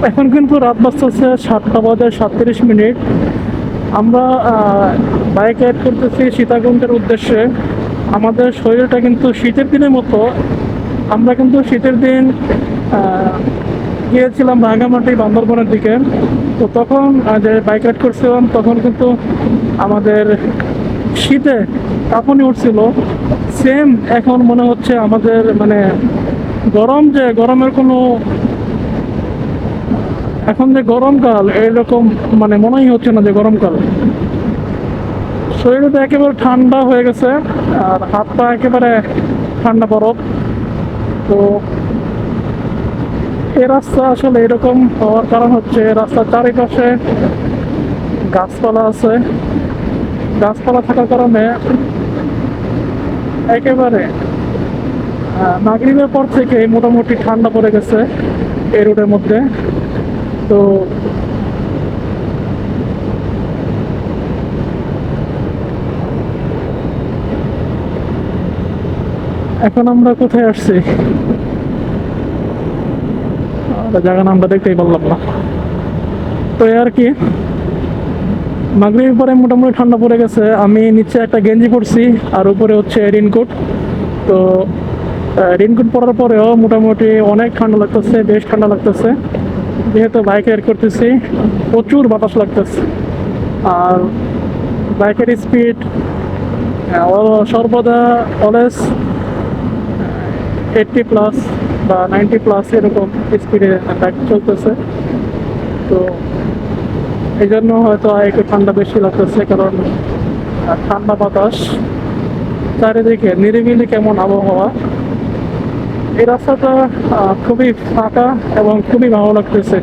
এখন কিন্তু রাত বাজতেছে 7টা বাজে 37 মিনিট। আমরা বাইক রাইড করতেছি সীতাকুণ্ডের উদ্দেশ্যে। আমাদের শরীরটা কিন্তু শীতের দিনের মতো। আমরা কিন্তু শীতের দিন আহ, গিয়েছিলাম রাঙামাটি বান্দরবনের দিকে। তো তখন যে বাইক রাইড করছিলাম তখন কিন্তু আমাদের শীতে কাঁপুনি উঠছিল। সেম এখন মনে হচ্ছে আমাদের মানে গরম, যে গরমের কোনো, এখন যে গরমকাল এরকম মানে মনেই হচ্ছে না যে গরমকাল। শরীরে তো একেবারে ঠান্ডা হয়ে গেছে, আর হাত পা একেবারে ঠান্ডা বরফ। তো এই রাস্তা আসলে এরকম হওয়ার কারণ হচ্ছে রাস্তার চারিপাশে গাছপালা আছে। গাছপালা থাকার কারণে একেবারে মাগরিবের পর থেকে মোটামুটি ঠান্ডা পড়ে গেছে এই রোডের মধ্যে। তো এখন আমরা কোথায় আসছি, জায়গা নামটা দেখতেই পারলাম না। তো এই আর কি, মাগরিবের পরে মোটামুটি ঠান্ডা পড়ে গেছে। আমি নিচে একটা গেঞ্জি পরছি আর উপরে হচ্ছে রেইনকোট। তো রেইনকোট পরার পরেও মোটামুটি অনেক ঠান্ডা লাগতেছে, বেশ ঠান্ডা লাগতেছে। যেহেতু বাইক রাইড করতেছি প্রচুর বাতাস লাগতেছে। আর বাইকের স্পিড সর্বদা অলওয়েজ 80+ বা 90+ এরকম স্পিডে বাইক চলতেছে। তো এই জন্য হয়তো একটু ঠান্ডা বেশি লাগতেছে, কারণ ঠান্ডা বাতাস, চারিদিকে নিরিবিলি কেমন আবহাওয়া। এই রাস্তাটা খুবই ফাঁকা এবং খুবই ভালো লাগতেছে।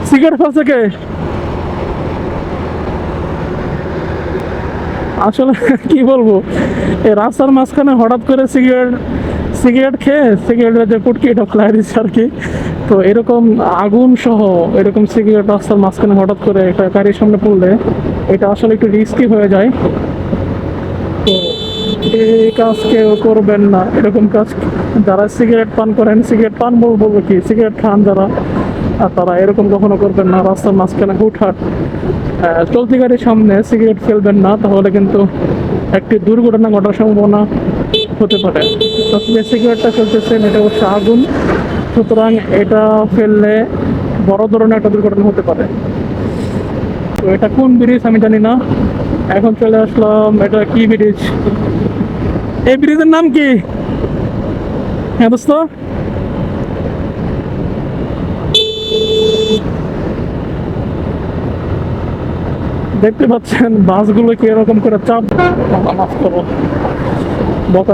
সিগারেট ফেলছে কে? আসলে কি বলবো, এই রাস্তার মাঝখানে হঠাৎ করে সিগারেট সিগারেট খেয়ে সিগারেটের যে পুটকি এটা ফেলাই দিচ্ছে আর কি। তো এরকম আগুন সহ এরকম সিগারেট রাস্তার মাঝখানে হঠাৎ করে একটা গাড়ির সামনে পড়লে এটা আসলে একটু রিস্কি হয়ে যায়। তো এই কাজ কেউ করবেন না, এরকম কাজ। যারা সিগারেট পান করেন, সিগারেট পান বলবো কি, সিগারেট খান যারা, আর তারা এরকম কখনো করবেন না। রাস্তার মাঝখানে হুটহাট চলতি গাড়ির সামনে সিগারেট ফেলবেন না, তাহলে কিন্তু একটি দুর্ঘটনা ঘটার সম্ভাবনা হতে পারে। তো যে সিগারেটটা ফেলতেছেন এটা হচ্ছে আগুন, সুতরাং এটা ফেললে বড় ধরনের একটা দুর্ঘটনা হতে পারে। তো এটা কোন ব্রিজ আমি জানি না। এখন চলে আসলাম, এটা কি ব্রিজ, এই ব্রিজের নাম কি? হ্যাঁ দোস্ত, দেখতে পাচ্ছেন বাসগুলো কি এরকম করে চাপ, মাফ করো, বকা